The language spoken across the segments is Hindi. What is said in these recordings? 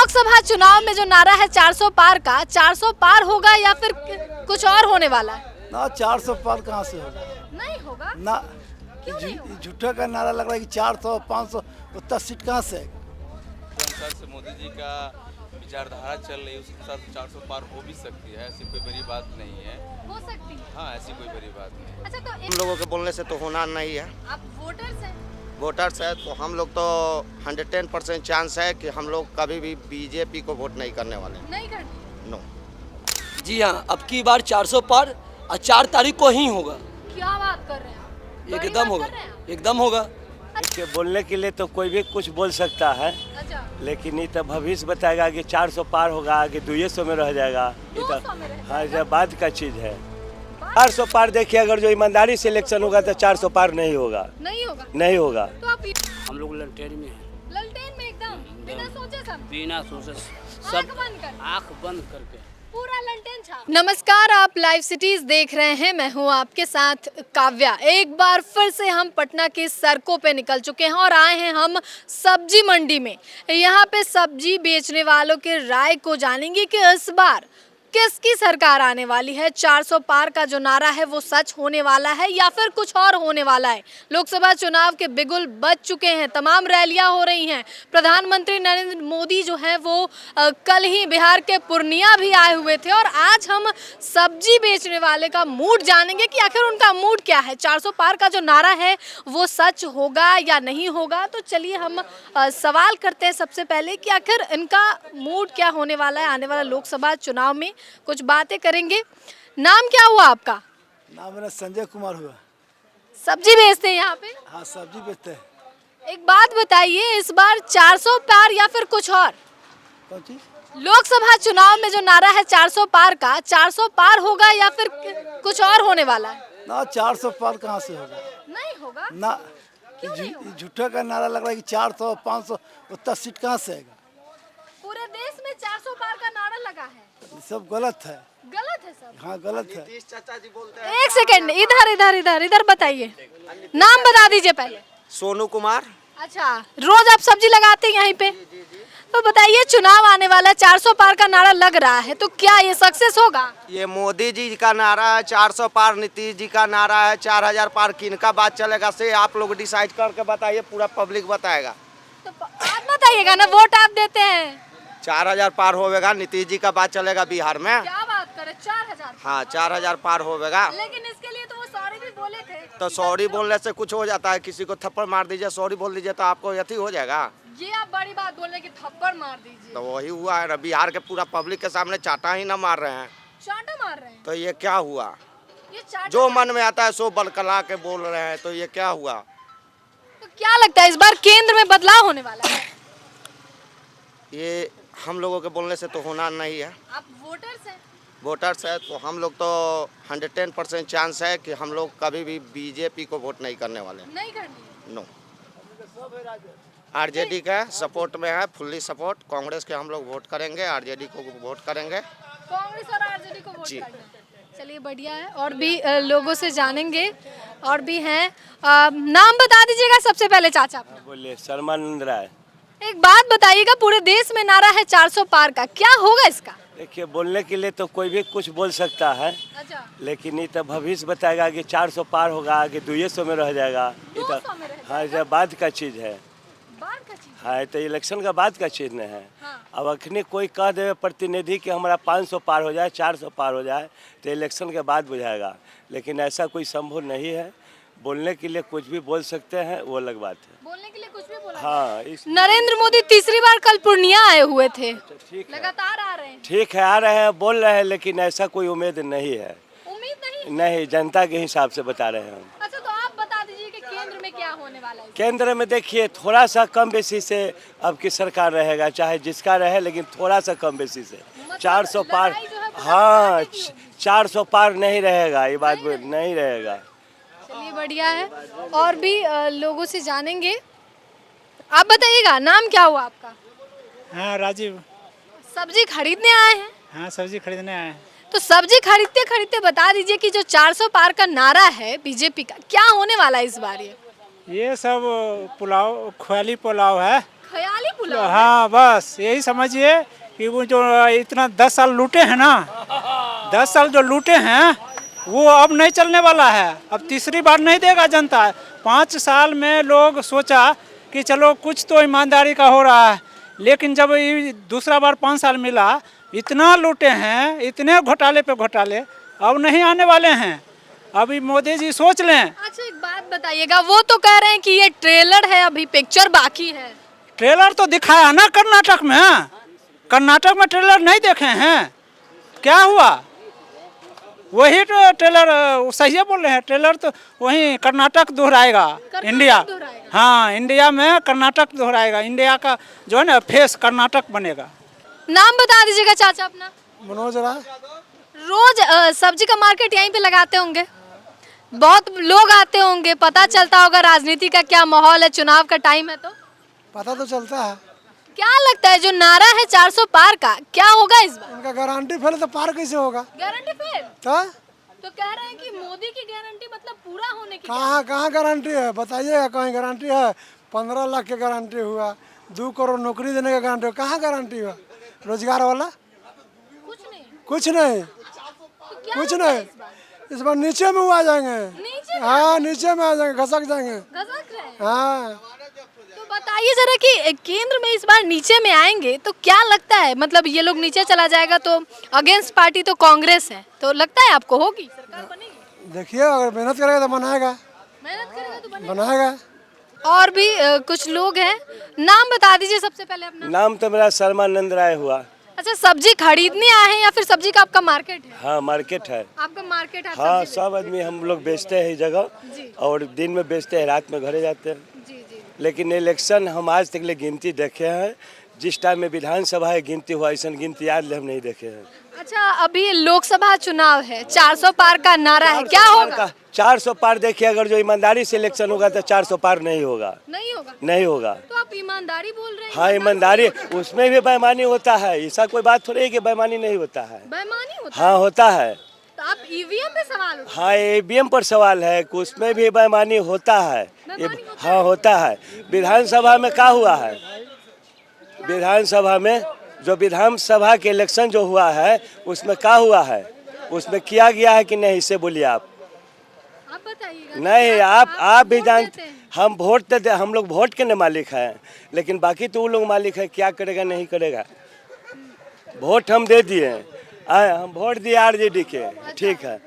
लोकसभा चुनाव में जो नारा है 400 पार का, 400 पार होगा या फिर कुछ और होने वाला है? ना 400 पार कहाँ से होगा? नहीं होगा ना क्यों? झूठा का नारा लग रहा है कि 400 500 उतना सीट कहाँ से आएगा? अनुसार से मोदी जी का विचारधारा चल रही है उस अनुसार 400 पार हो भी सकती है, ऐसी कोई बड़ी बात नहीं है। हो सकती है। हाँ, ऐसी कोई बड़ी बात नहीं। अच्छा तो हम लोगों के बोलने से तो होना नहीं है। आप वोटर्स हैं? वोटर्स है तो हम लोग तो 110% चांस है कि हम लोग कभी भी बीजेपी को वोट नहीं करने वाले। नहीं करनी। नो। जी हाँ, अब की बार 400 पार और 4 तारीख को ही होगा। क्या बात कर रहे हैं आप? बड़ी एकदम बात होगा, कर रहे हैं आप? एकदम होगा। देखिए बोलने के लिए तो कोई भी कुछ बोल सकता है, अच्छा लेकिन ये तो भविष्य बताएगा कि 400 पार होगा कि 200 में रह जाएगा। ये 200 में रह तो हाँ, ये बात का चीज़ है। 400 पार देखिए, अगर जो ईमानदारी से इलेक्शन होगा तो 400 पार नहीं होगा, नहीं होगा। नहीं होगा। तो आप हम लोग ललटेन में हैं, ललटेन में एकदम बिना सोचे सब बिना सोचे आँख सब बंद कर आँख बंद करके। पूरा ललटेन छाप। नमस्कार, आप लाइव सिटीज देख रहे हैं। मैं हूं आपके साथ काव्या। एक बार फिर से हम पटना की सड़कों पे निकल चुके हैं और आए हैं हम सब्जी मंडी में। यहाँ पे सब्जी बेचने वालों के राय को जानेंगे कि इस बार किसकी सरकार आने वाली है। 400 पार का जो नारा है वो सच होने वाला है या फिर कुछ और होने वाला है। लोकसभा चुनाव के बिगुल बज चुके हैं, तमाम रैलियां हो रही हैं। प्रधानमंत्री नरेंद्र मोदी जो हैं वो कल ही बिहार के पूर्णिया भी आए हुए थे और आज हम सब्जी बेचने वाले का मूड जानेंगे कि आखिर उनका मूड क्या है। 400 पार का जो नारा है वो सच होगा या नहीं होगा। तो चलिए हम सवाल करते हैं सबसे पहले कि आखिर इनका मूड क्या होने वाला है आने वाला लोकसभा चुनाव में। कुछ बातें करेंगे। नाम क्या हुआ आपका? नाम मेरा संजय कुमार हुआ। सब्जी बेचते हैं यहाँ पे? हाँ, सब्जी बेचते हैं। एक बात बताइए, इस बार 400 पार या फिर कुछ और? कौन चीज? लोकसभा चुनाव में जो नारा है 400 पार का, 400 पार होगा या फिर कुछ और होने वाला है? ना 400 पार कहाँ से होगा? नहीं होगा ना क्यों नहीं होगा? झूठा का नारा लग रहा है कि 400 500 उतना सीट कहाँ से आएगा? पूरे देश में 400 पार का नारा लगा है। ये सब गलत है। गलत है सब। हाँ, गलत है। चाचा जी बोलते हैं। एक सेकंड, इधर इधर इधर इधर बताइए, नाम बता दीजिए पहले। सोनू कुमार। अच्छा, रोज आप सब्जी लगाते हैं यहीं पे? तो बताइए, चुनाव आने वाला, 400 पार का नारा लग रहा है, तो क्या ये सक्सेस होगा? ये मोदी जी का नारा है, 400 पार नीतीश जी का नारा है, 4000 पार किनका बात चलेगा से आप लोग डिसाइड करके बताइए, पूरा पब्लिक बताएगा। तो आप बताइएगा ना, वोट आप देते हैं। 4000 पार होगा, नीतीश जी का बात चलेगा बिहार में। क्या बात करे, 4000? हाँ, 4000 पार होगा। लेकिन इसके लिए तो वो सॉरी भी बोले थे। तो सॉरी बोलने से कुछ हो जाता है? किसी को थप्पड़ मार दीजिए, सॉरी बोल दीजिए तो आपको यथी हो जाएगा। ये आप बड़ी बात बोल रहे हैं कि थप्पड़ मार दीजिए। तो वही हुआ है ना, बिहार के पूरा पब्लिक के सामने चाटा ही ना मार रहे हैं, चाटा मार रहे हैं। तो ये क्या हुआ? ये चाटा जो मन में आता है सो बलकला के बोल रहे हैं, तो ये क्या हुआ? तो क्या लगता है इस बार केंद्र में बदलाव होने वाला है? ये हम लोगों के बोलने से तो होना नहीं है। आप वोटर्स हैं? वोटर्स है तो हम लोग तो 110% चांस है कि हम लोग कभी भी बीजेपी को वोट नहीं करने वाले। नहीं करनी। नो। आरजेडी का सपोर्ट में है, फुल्ली सपोर्ट। कांग्रेस के हम लोग वोट करेंगे, आरजेडी को वोट करेंगे। कांग्रेस और आरजेडी को वोट जी। करना है। चलिए, बढ़िया है। और भी लोगों से जानेंगे, और भी हैं। नाम बता दीजिएगा सबसे पहले चाचा अपना। बोलिए, शर्मानंद राय। एक बात बताइएगा, पूरे देश में नारा है 400 पार का, क्या होगा इसका? देखिए बोलने के लिए तो कोई भी कुछ बोल सकता है, अच्छा, लेकिन ये तो भविष्य बताएगा कि 400 पार होगा कि 200 में रह जाएगा। ये तो 200 में रह हाँ, ये बात का चीज़ है। बात का चीज। हाँ, ये तो इलेक्शन का बात का चिन्ह है। हाँ। अब अखनी कोई कह दे प्रतिनिधि कि हमारा 500 पार हो जाए, 400 पार हो जाए, तो इलेक्शन के बाद बुझाएगा, लेकिन ऐसा कोई संभव नहीं है। बोलने के लिए कुछ भी बोल सकते हैं, वो अलग बात है। बोलने के लिए कुछ भी बोला। हाँ, नरेंद्र मोदी तीसरी बार कल पूर्णिया आए हुए थे, ठीक है, लगातार आ रहे हैं। ठीक है, आ रहे हैं, बोल रहे हैं, लेकिन ऐसा कोई उम्मीद नहीं है। उम्मीद नहीं। नहीं, जनता के हिसाब से बता रहे हैं हम। अच्छा, तो आप बता दीजिए कि केंद्र में क्या होने वाला है? केंद्र में देखिए थोड़ा सा कम बेसी से अब की सरकार रहेगा, चाहे जिसका रहे, लेकिन थोड़ा सा कम बेसी से। 400 पार, लड़ाई जो है बहुत हाँ, आगे की होगी। 400 पार नहीं रहेगा, ये बात नहीं रहेगा। चलिए, बढ़िया है। और भी लोगों से जानेंगे। आप बताइएगा, नाम क्या हुआ आपका? हाँ, राजीव। सब्जी खरीदने आए हैं? हाँ, सब्जी खरीदने आए हैं। तो सब्जी खरीदते खरीदते बता दीजिए कि जो 400 पार का नारा है बीजेपी का, क्या होने वाला है इस बार? ये ये सब पुलाव, ख्याली पुलाव है। ख्याली पुलाव है? हाँ बस यही समझिए कि वो जो इतना 10 साल लूटे हैं ना, 10 साल जो लूटे हैं वो अब नहीं चलने वाला है। अब तीसरी बार नहीं देगा जनता। 5 साल में लोग सोचा कि चलो कुछ तो ईमानदारी का हो रहा है, लेकिन जब ये दूसरा बार 5 साल मिला, इतना लूटे हैं, इतने घोटाले पे घोटाले, अब नहीं आने वाले हैं। अभी मोदी जी सोच लें। अच्छा एक बात बताइएगा, वो तो कह रहे हैं कि ये ट्रेलर है, अभी पिक्चर बाकी है। ट्रेलर तो दिखाया ना कर्नाटक में, कर्नाटक में ट्रेलर नहीं देखे हैं, क्या हुआ? वही तो ट्रेलर सही बोल रहे हैं, ट्रेलर तो वही कर्नाटक दोहराएगा इंडिया। दोहराएगा। हाँ, इंडिया में कर्नाटक दोहराएगा, इंडिया का जो है ना फेस कर्नाटक बनेगा। नाम बता दीजिएगा चाचा अपना। मनोज राय। रोज सब्जी का मार्केट यहीं पे लगाते होंगे, बहुत लोग आते होंगे, पता चलता होगा राजनीति का क्या माहौल है, चुनाव का टाइम है तो पता तो चलता है। क्या लगता है जो नारा है 400 पार का, क्या होगा इस बार? उनका गारंटी फेल तो पार कैसे होगा? गारंटी फेल तो कह रहे हैं कि मोदी की गारंटी मतलब पूरा होने की। कहाँ गारंटी है बताइएगा, कहीं गारंटी है? 15 लाख की गारंटी हुआ, 2 करोड़ नौकरी देने का गारंटी हुआ, कहाँ गारंटी हुआ? रोजगार वाला कुछ नहीं। कुछ नहीं, तो क्या कुछ होगा नहीं। इस बार नीचे में वो आ जाएंगे। नीचे में? हाँ नीचे में आ जाएंगे, घसक जाएंगे। गजक रहे हैं। हाँ तो बताइए जरा कि केंद्र में इस बार नीचे में आएंगे तो क्या लगता है, मतलब ये लोग नीचे चला जाएगा तो अगेंस्ट पार्टी तो कांग्रेस है, तो लगता है आपको होगी सरकार बनेगी? देखिए अगर मेहनत करेगा तो बनाएगा, मेहनत करेगा तो बनेगा। बनाएगा। और भी कुछ लोग हैं, नाम बता दीजिए सबसे पहले अपना। नाम तो मेरा शर्मानंद राय हुआ। अच्छा सब्जी खरीदने आए हैं या फिर सब्जी का आपका मार्केट है? हाँ मार्केट है। आपका मार्केट है? आप हाँ सब्जी सब आदमी हम लोग बेचते हैं इस जगह, जी। और दिन में बेचते हैं, रात में घरे जाते हैं। जी जी। लेकिन इलेक्शन हम आज तक ले गिनती देखे हैं, जिस टाइम में विधानसभा है गिनती हुआ, ऐसा गिनती आज ले हम नहीं देखे हैं। अच्छा अभी लोकसभा चुनाव है, 400 पार का नारा है, क्या होगा? 400 पार देखिए, अगर जो ईमानदारी से इलेक्शन होगा तो 400 पार नहीं होगा। नहीं होगा? नहीं होगा। तो आप ईमानदारी बोल रहे हैं? हाँ ईमानदारी, उसमें भी बेईमानी होता है, ऐसा कोई बात थोड़ी है कि बेईमानी नहीं होता है। बेईमानी होता हाँ होता है। तो आप ईवीएम पे सवाल उठा- हाँ ईवीएम पर सवाल है कि उसमें भी बेईमानी होता है। हाँ होता है। विधानसभा में क्या हुआ है? विधानसभा में जो विधानसभा के इलेक्शन जो हुआ है उसमें क्या हुआ है? उसमें किया गया है कि नहीं, इससे बोलिए आप बताइएगा। नहीं आप भी वोट जानते, देते हैं। हम वोट तो दे, हम लोग वोट के न मालिक हैं, लेकिन बाकी तो वो लोग मालिक है, क्या करेगा नहीं करेगा। वोट हम दे दिए, हम वोट दिए आरजेडी के, ठीक है,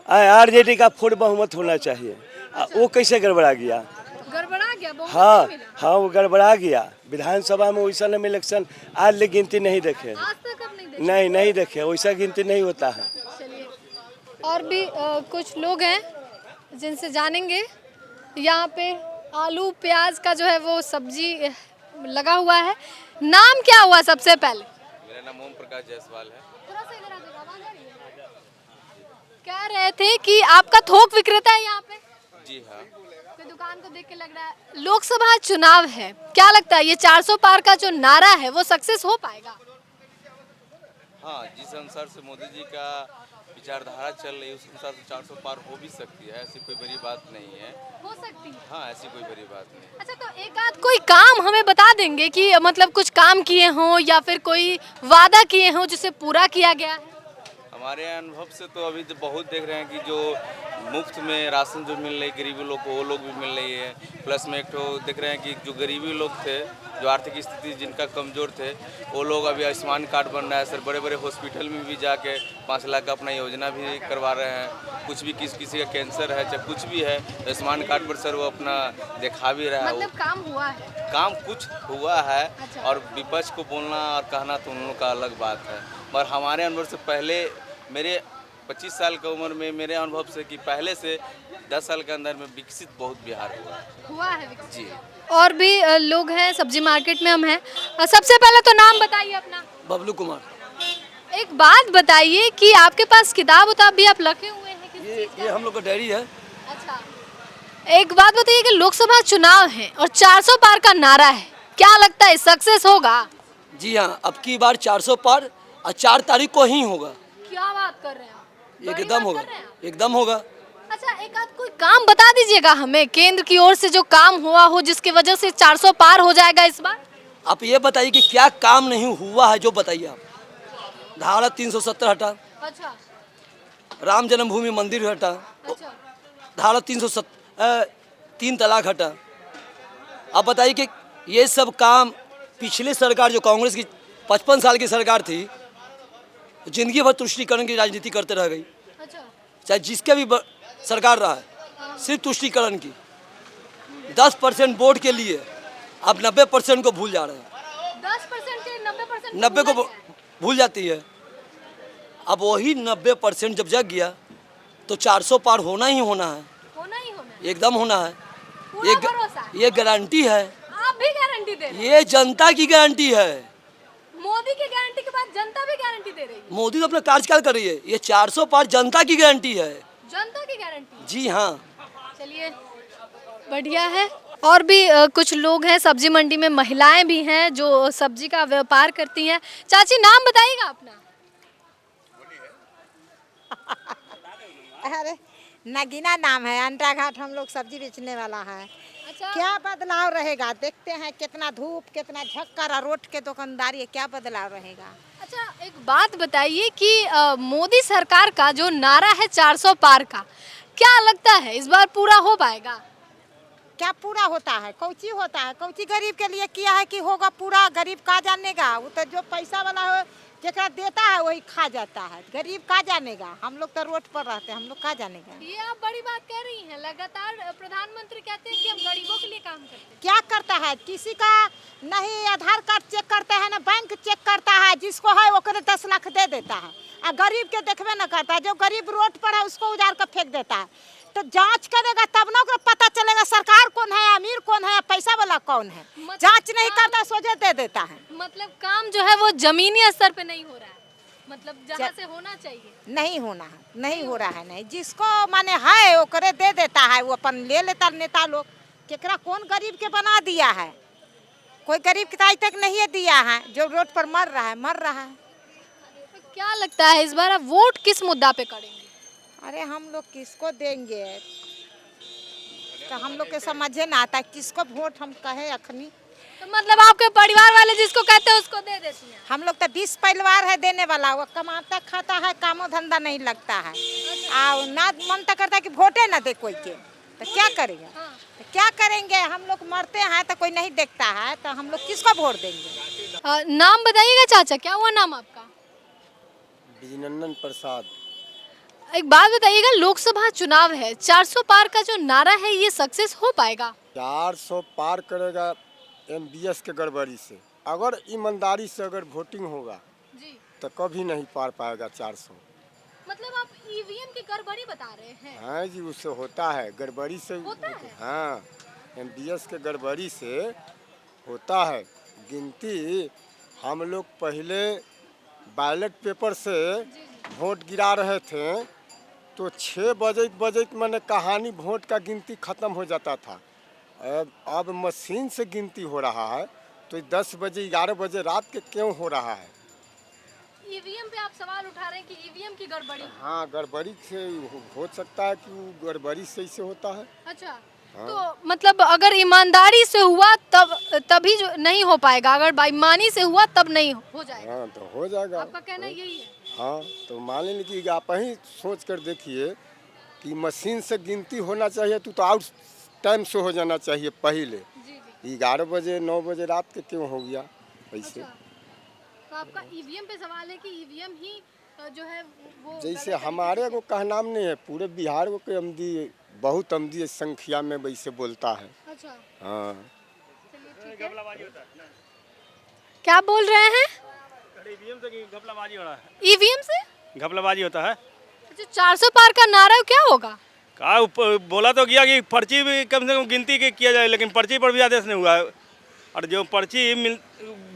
आरजेडी का फुल बहुमत होना चाहिए। वो कैसे गड़बड़ा गया? गड़बड़ा गया, बहुमत हाँ नहीं मिला। हाँ वो गड़बड़ा गया। विधानसभा में वैसा हम इलेक्शन आज ले गिनती नहीं देखे, आज तक आप नहीं देखे? नहीं देखे, वैसा गिनती नहीं होता है। चलिए और भी कुछ लोग हैं जिनसे जानेंगे। यहाँ पे आलू प्याज का जो है वो सब्जी लगा हुआ है। नाम क्या हुआ सबसे पहले? मेरा नाम ओम प्रकाश जायसवाल है। थोड़ा सा इधर आ जाइए, आवाज आ रही है? कह रहे थे कि आपका थोक विक्रेता है यहाँ पे? जी हाँ। कोई दुकान को देख के लग रहा है। लोकसभा चुनाव है, क्या लगता है ये 400 पार का जो नारा है वो सक्सेस हो पाएगा? हाँ जिस अनुसार से मोदी जी का विचारधारा चल रही है उस अनुसार से 400 पार हो भी सकती है, ऐसी कोई बड़ी बात नहीं है। हो सकती है। हाँ ऐसी कोई बड़ी बात नहीं। अच्छा तो एक आध कोई काम हमें बता देंगे कि मतलब कुछ काम किए हों या फिर कोई वादा किए हों जिसे पूरा किया गया है? हमारे अनुभव से तो अभी तो बहुत देख रहे हैं कि जो मुफ्त में राशन जो मिल रही है गरीबी लोग को, वो लोग भी मिल रही है। प्लस में एक तो देख रहे हैं कि जो गरीबी लोग थे, जो आर्थिक स्थिति जिनका कमज़ोर थे, वो लोग अभी आयुष्मान कार्ड बन रहा है सर, बड़े बड़े हॉस्पिटल में भी जाके 5 लाख का अपना योजना भी करवा रहे हैं। कुछ भी किसी का कैंसर है चाहे कुछ भी है, आयुष्मान कार्ड पर सर वो अपना दिखा भी रहा है। मतलब काम हुआ है? काम कुछ हुआ है। अच्छा। और विपक्ष को बोलना और कहना तो उन लोगों का अलग बात है। पर हमारे अनुभव से पहले, मेरे 25 साल की उम्र में मेरे अनुभव से कि पहले से 10 साल के अंदर में विकसित बहुत बिहार हुआ है विकसित। जी। और भी लोग हैं, सब्जी मार्केट में हम हैं। सबसे पहले तो नाम बताइए अपना। बबलू कुमार। एक बात बताइए कि आपके पास किताब उताब भी आप रखे हुए हैं किस चीज़ का? ये हम लोग का डायरी है। अच्छा एक बात बताइए कि लोकसभा चुनाव है और 400 पार का नारा है, क्या लगता है सक्सेस होगा? जी हाँ, अब की बार 400 पार और 4 तारीख को ही होगा। क्या बात कर रहे हैं आप? बड़ी एकदम बात होगा, कर रहे हैं आप? एकदम होगा। अच्छा एक आध कोई काम बता दीजिएगा हमें, केंद्र की ओर से जो काम हुआ हो जिसकी वजह से 400 पार हो जाएगा इस बार। आप ये बताइए कि क्या काम नहीं हुआ है, जो बताइए आप। धारा 370 हटा, अच्छा राम जन्मभूमि मंदिर हटा, अच्छा धारा 3 तलाक हटा। आप बताइए कि ये सब काम पिछली सरकार जो कांग्रेस की 55 साल की सरकार थी, जिंदगी भर तुष्टीकरण की राजनीति करते रह गई। अच्छा चाहे जिसके भी सरकार रहा है, सिर्फ तुष्टीकरण की। 10% वोट के लिए आप 90% को भूल जा रहे हैं। 10% के 90% 90 को भूल जाती है। अब वही 90% जब जग गया तो 400 पार होना ही होना है, होना ही होना। एकदम होना है। पूरा भरोसा है। ये गारंटी है, आप भी गारंटी दे रहे हैं। ये जनता की गारंटी है। मोदी की गारंटी के बाद जनता भी गारंटी दे रही है। मोदी तो अपना कार्यकाल कर रही है, ये 400 पार जनता की गारंटी है। जनता की गारंटी। जी हाँ। चलिए बढ़िया है। और भी कुछ लोग हैं, सब्जी मंडी में महिलाएं भी हैं जो सब्जी का व्यापार करती हैं। चाची नाम बताइएगा अपना। अरे नगीना नाम है, अंडा घाट हम लोग सब्जी बेचने वाला है। अच्छा क्या बदलाव रहेगा, देखते हैं कितना धूप कितना झक्कर और रोड के दुकानदारी है, क्या बदलाव रहेगा। अच्छा एक बात बताइए कि मोदी सरकार का जो नारा है 400 पार का, क्या लगता है इस बार पूरा हो पाएगा? क्या पूरा होता है, कौची होता है, कौची गरीब के लिए किया है कि होगा पूरा, गरीब का जानेगा। वो तो जो पैसा वाला हो जेकरा देता है वही खा जाता है, गरीब का जानेगा। हम लोग तो रोड पर रहते हैं, हम लोग का जानेगा। ये आप बड़ी बात कह रही हैं। लगातार प्रधानमंत्री कहते हैं कि हम गरीबों के लिए काम करते हैं। क्या करता है, किसी का नहीं आधार कार्ड चेक करता है ना बैंक चेक करता है, जिसको है वो 10 लाख दे देता है और गरीब के देखबे न करता है। जो गरीब रोड पर है उसको उजाड़ कर फेंक देता है। तो जांच करेगा तब ना पता चलेगा सरकार कौन है, अमीर कौन है, पैसा वाला कौन है। जांच नहीं करता, सोझे दे देता है। मतलब काम जो है वो जमीनी स्तर पे नहीं हो रहा है, मतलब जहाँ से होना चाहिए नहीं होना है, नहीं हो रहा है। नहीं जिसको माने है वो करे दे देता है, वो अपन ले लेता नेता लोग। केकरा कौन गरीब के बना दिया है, कोई गरीब के आज तक नहीं दिया है। जो रोड पर मर रहा है मर रहा है। तो क्या लगता है इस बार आप वोट किस मुद्दा पे करेंगे? अरे हम लोग किसको देंगे तो हम लोग के समझे ना आता, किसको वोट हम कहे अखनी। तो मतलब आपके परिवार वाले जिसको कहते हैं उसको दे देती हैं? हम लोग तो 20 परिवार है देने वाला, वो कमाता खाता है, कामो धंधा नहीं लगता है। और ना मन तो करता है कि वोटे ना दे कोई के, तो क्या करेंगे। तो क्या करेंगे, हम लोग मरते हैं तो कोई नहीं देखता है, तो हम लोग किसको वोट देंगे। नाम बताइएगा चाचा, क्या हुआ नाम आपका? विजनंदन प्रसाद। एक बात बताइएगा, लोकसभा चुनाव है, 400 पार का जो नारा है ये सक्सेस हो पाएगा? 400 पार करेगा MBS के गड़बड़ी से। अगर ईमानदारी से अगर वोटिंग होगा जी, तो कभी नहीं पार पाएगा 400। मतलब आप ईवीएम की गड़बड़ी बता रहे हैं? हाँ जी, उससे होता है गड़बड़ी से होता है? हाँ, MBS के गड़बड़ी से होता है गिनती। हम लोग पहले बैलेट पेपर से वोट गिरा रहे थे तो 6 बजे मैंने कहानी वोट का गिनती ख़त्म हो जाता था। अब मशीन से गिनती हो रहा है तो 10 बजे 11 बजे रात के क्यों हो रहा है। ईवीएम पे आप सवाल उठा रहे हैं कि ईवीएम की गड़बड़ी? हाँ, गड़बड़ी से हो सकता है कि वो गड़बड़ी से इसे होता है। अच्छा तो मतलब अगर ईमानदारी से हुआ तभी जो नहीं हो पाएगा, अगर बेईमानी से हुआ तब नहीं हो जाएगा। हाँ तो हो जाएगा। आपका कहना यही है? हाँ तो मान लीजिए कि आप ही सोच कर देखिए कि मशीन से गिनती होना चाहिए तो आउट टाइम से हो जाना चाहिए पहले। 11 बजे 9 बजे रात के क्यों हो गया ऐसे। अच्छा, तो आपका ईवीएम पे सवाल है कि ईवीएम ही जो है वो जैसे हमारे को कहनाम नहीं है, पूरे बिहार को के अमदी बहुत अमदी संख्या में वैसे बोलता है। अच्छा हाँ। क्या बोल रहे हैं? ईवीएम से घपलाबाजी हो रहा है। ईवीएम से घपलाबाजी होता है। जो 400 पार का नारा है क्या होगा? कहा बोला तो गया कि पर्ची भी कम से कम गिनती के किया जाए, लेकिन पर्ची पर भी आदेश नहीं हुआ है। और जो पर्ची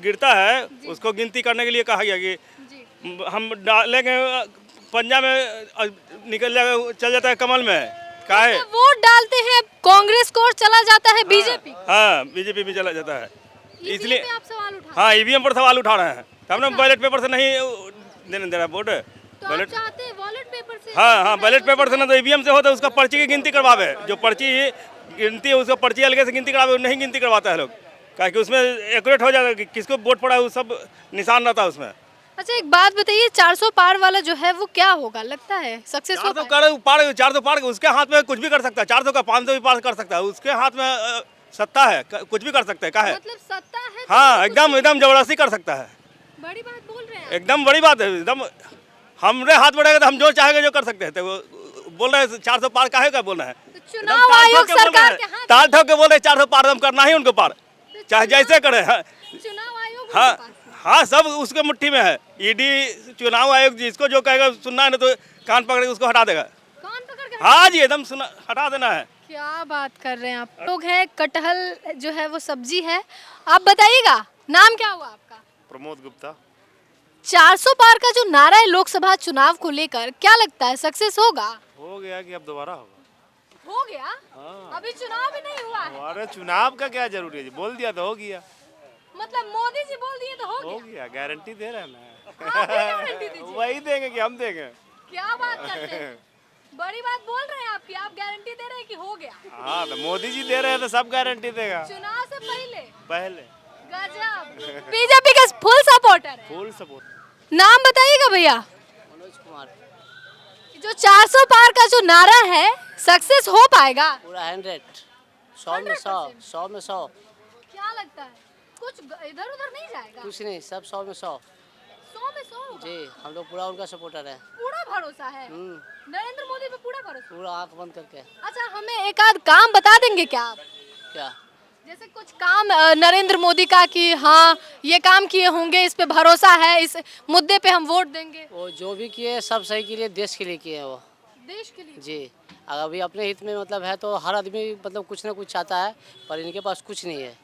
गिरता है उसको गिनती करने के लिए कहा गया कि हम डालेंगे पंजा में निकल जाएगा, चल जाता है कमल में। का है वोट डालते हैं कांग्रेस को और चला जाता है बीजेपी। हाँ, बीजेपी भी चला जाता है, इसलिए आप सवाल उठा। हाँ, ईवीएम पर सवाल उठा रहे हैं। तब ना बैलेट पेपर से नहीं देने दे रहा वोट। तो आप चाहते हैं बैलेट पेपर से? हाँ, बैलेट पेपर से ना तो ईवीएम से हो तो उसका पर्ची की गिनती करवावे। जो पर्ची गिनती है उसका पर्ची अलग से गिनती करवावे, नहीं गिनती करवाता है लोग। क्या कि उसमें एक्यूरेट हो जाएगा कि किसको वोट पड़ा है, वो सब निशान रहता है उसमें। अच्छा एक बात बताइए, 400 पार वाला जो है वो क्या होगा, लगता है सक्सेस हो 400 पार उसके हाथ में कुछ भी कर सकता है, 400 का 500 भी पार कर सकता है, उसके हाथ में सत्ता है, कुछ भी कर सकता है। क्या है मतलब सत्ता है तो हाँ, कुछ एकदम भी- एकदम जबरदस्ती कर सकता है। बड़ी बात बोल रहे हैं एकदम बड़ी बात है, एकदम हमरे हाथ बढ़ेगा तो हम जो चाहेंगे जो कर सकते हैं। तो वो बोल रहे हैं 400 पार काहे का बोल रहे हैं, तो चुनाव आयोग सरकार के हाथ ताल ठोक के बोल रहे 400 पार हम करना ही उनको पार, चाहे जैसे करे। चुनाव आयोग हाँ उनके पास है। हाँ, सब उसके मुट्ठी में है। ईडी, चुनाव आयोग, जिसको जो कहेगा सुनना है ना तो कान पकड़ के उसको हटा देगा। कौन पकड़ के हाँ जी, एकदम सुना, हटा देना है। क्या बात कर रहे हैं आप लोग। हैं कटहल जो है वो सब्जी है। आप बताइएगा नाम क्या हुआ आपका? प्रमोद गुप्ता। 400 पार का जो नारा है लोकसभा चुनाव को लेकर, क्या लगता है सक्सेस होगा? हो गया कि अब दोबारा होगा? हो गया? अभी चुनाव भी नहीं हुआ है। अरे चुनाव का क्या जरूरी है, बोल दिया तो हो गया। मतलब मोदी जी बोल दिए तो हो गया। गारंटी दे रहे हैं ना। आप भी गारंटी दीजिए। वही देंगे कि हम देंगे। क्या बात करते हैं, बड़ी बात बोल रहे हैं आप कि आप गारंटी दे रहे हैं कि हो गया। हाँ, तो मोदी जी दे रहे हैं तो सब गारंटी देगा। चुनाव से पहले गजब, बीजेपी के फुल सपोर्टर है। Full support. नाम बताइएगा भैया। मनोज कुमार। जो 400 पार का जो नारा है सक्सेस हो पाएगा? पूरा 100, 100 में 100, 100 में 100। क्या लगता है कुछ इधर उधर नहीं जाएगा? कुछ नहीं, सब 100 में 100। 100 में 100 होगा? जी, हम लोग पूरा उनका सपोर्टर है। पूरा भरोसा है नरेंद्र मोदी पे, पूरा भरोसा। पूरा आंख बंद करके। अच्छा हमें एक आध काम बता देंगे क्या आप? क्या? जैसे कुछ काम नरेंद्र मोदी का कि हाँ ये काम किए होंगे, इस पे भरोसा है, इस मुद्दे पे हम वोट देंगे। वो जो भी किए सब सही के लिए, देश के लिए किए हैं वो। देश के लिए? जी, अगर अभी अपने हित में मतलब है तो हर आदमी मतलब कुछ ना कुछ चाहता है, पर इनके पास कुछ नहीं है।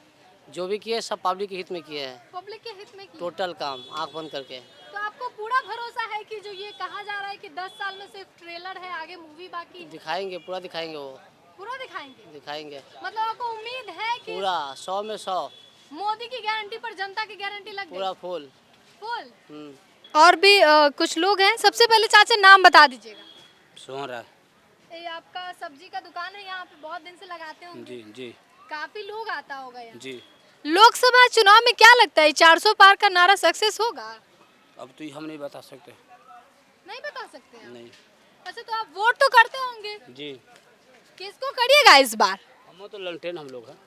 जो भी किए सब पब्लिक के हित में किए हैं, पब्लिक के हित में किए। टोटल काम आंख बंद करके। तो आपको पूरा भरोसा है कि जो ये कहा जा रहा है कि 10 साल में सिर्फ ट्रेलर है, आगे मूवी बाकी है? दिखाएंगे, पूरा दिखाएंगे वो। पूरा दिखाएंगे? दिखाएंगे मतलब आपको उम्मीद है कि पूरा 100 में 100। मोदी की गारंटी पर जनता की गारंटी लग गई? पूरा फुल। फुल। और भी कुछ लोग हैं। सबसे पहले चाचा नाम बता दीजिएगा। सोहरा। ये आपका सब्जी का दुकान है, यहाँ पे बहुत दिन से लगाते होंगे? जी जी काफी लोग आता होगा यहाँ। जी। लोकसभा चुनाव में क्या लगता है 400 पार का नारा सक्सेस होगा? अब तो हम नहीं बता सकते। नहीं बता सकते हैं? नहीं। अच्छा तो आप वोट तो करते होंगे? जी। किसको करिएगा इस बार? हम तो ललटेन हम लोग हैं।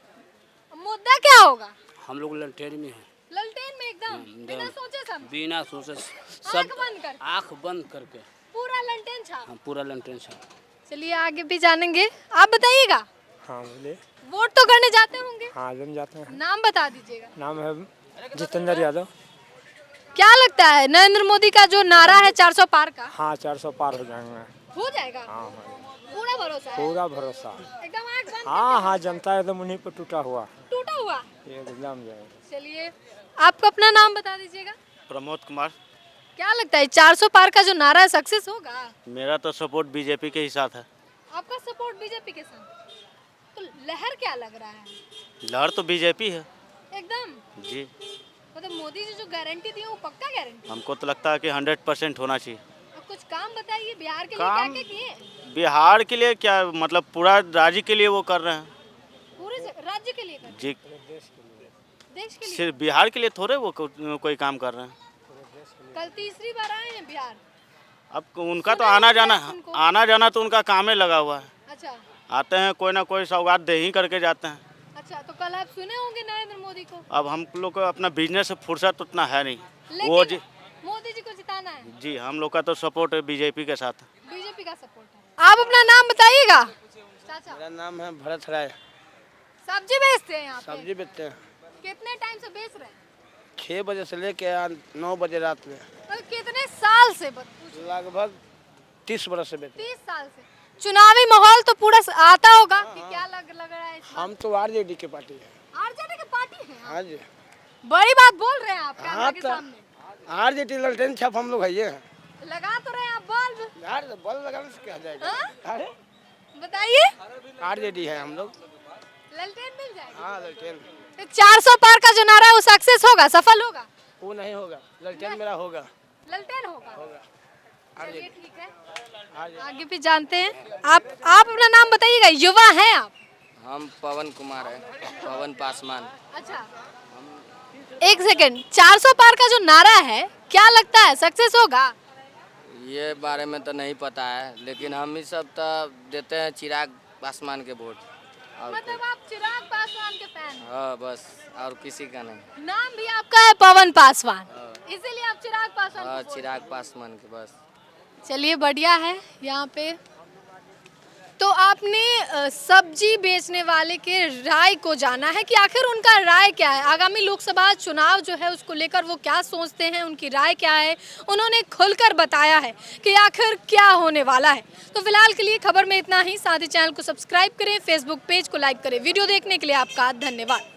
मुद्दा क्या होगा? हम लोग ललटेन में हैं। ललटेन में एकदम बिना सोचे समझे? बिना सोचे सब आँख बंद कर? आँख बंद करके पूरा ललटेन छाप? हम पूरा ललटेन छाप। चलिए आगे भी जानेंगे। आप बताइएगा। हाँ बोले। वोट तो करने जाते होंगे? हाँ जम जाते हैं। नाम बता दीजिएगा। नाम है जितेंद्र यादव। क्या लगता है नरेंद्र मोदी का जो नारा है 400 पार का? हाँ 400 पार हो जाएंगे। हो जाएगा? हाँ पूरा भरोसा है? पूरा भरोसा। एकदम आँख बंद? हाँ हाँ जनता एकदम उन्हीं पर टूटा हुआ। टूटा हुआ? एकदम जाएगा। चलिए आपको अपना नाम बता दीजिएगा। प्रमोद कुमार। क्या लगता है 400 पार का जो नारा है सक्सेस होगा? मेरा तो सपोर्ट बीजेपी के ही साथ है। आपका सपोर्ट बीजेपी के साथ? तो लहर क्या लग रहा है? लहर तो बीजेपी है एकदम। जी। मतलब मोदी जी जो गारंटी दी है वो पक्का गारंटी? हमको तो लगता है कि 100% होना चाहिए। अब कुछ काम बताइए बिहार के लिए काम? क्या क्या किए? बिहार के लिए क्या, मतलब पूरा राज्य के लिए वो कर रहे हैं पूरे राज्य के लिए कर? जी। देश के लिए? सिर्फ बिहार के लिए थोड़े वो कोई काम कर रहे हैं। कल तीसरी बार आए हैं बिहार। अब उनका तो आना जाना तो उनका काम ही लगा हुआ है। अच्छा आते हैं कोई ना कोई सौगात दे ही करके जाते हैं। अच्छा तो कल आप सुने होंगे नरेंद्र मोदी को? अब हम लोग को अपना बिजनेस से फुर्सत उतना है नहीं। लेकिन वो जी मोदी जी को जिताना है। जी, हम लोग का तो सपोर्ट है बीजेपी के साथ। बीजेपी का सपोर्ट है। आप अपना नाम बताइएगा। चाचा मेरा नाम है भरत राय। सब्जी बेचते हैं यहाँ पे? सब्जी बेचते हैं। कितने टाइम से बेच रहे हैं? 6 बजे से लेके 9 बजे रात में। और कितने साल से? लगभग 30 बरस से बेचते। 30 साल से। चुनावी माहौल तो पूरा आता होगा कि क्या लग रहा है? हम तो आरजेडी के पार्टी है। आरजेडी की पार्टी है? हाँ जी। बड़ी बात बोल रहे हैं आप कैमरा के सामने। आरजेडी ललटेन छाप हम लोग है ये। लगा तो रहे हैं आप बल्ब। यार बल्ब लगाने से क्या जाएगा? अरे बताइए। आरजेडी है हम लोग। ललटेन मिल जाएगी? हाँ ललटेन। 400 पार का जो नारा है वो सक्सेस होगा, सफल होगा? वो नहीं होगा, ललटेन मेरा होगा। ललटेन होगा? चलिए ठीक है, हाँ जी। आगे भी जानते हैं। आप अपना नाम बताइएगा। युवा हैं आप? हम पवन कुमार है, पवन पासवान। अच्छा, एक सेकंड, 400 पार का जो नारा है क्या लगता है सक्सेस होगा? ये बारे में तो नहीं पता है, लेकिन हम ही सब तो देते हैं चिराग पासवान के वोट। और मतलब आप चिराग पासवान के फैन? हाँ बस, और किसी का नहीं। नाम भी आपका है पवन पासवान, इसीलिए आप चिराग पासवान हाँ, को वोट चिराग पासवान के बस। चलिए बढ़िया है। यहाँ पे तो आपने सब्जी बेचने वाले के राय को जाना है कि आखिर उनका राय क्या है, आगामी लोकसभा चुनाव जो है उसको लेकर वो क्या सोचते हैं, उनकी राय क्या है। उन्होंने खुलकर बताया है कि आखिर क्या होने वाला है। तो फिलहाल के लिए खबर में इतना ही। साथ ही चैनल को सब्सक्राइब करें, फेसबुक पेज को लाइक करें। वीडियो देखने के लिए आपका धन्यवाद।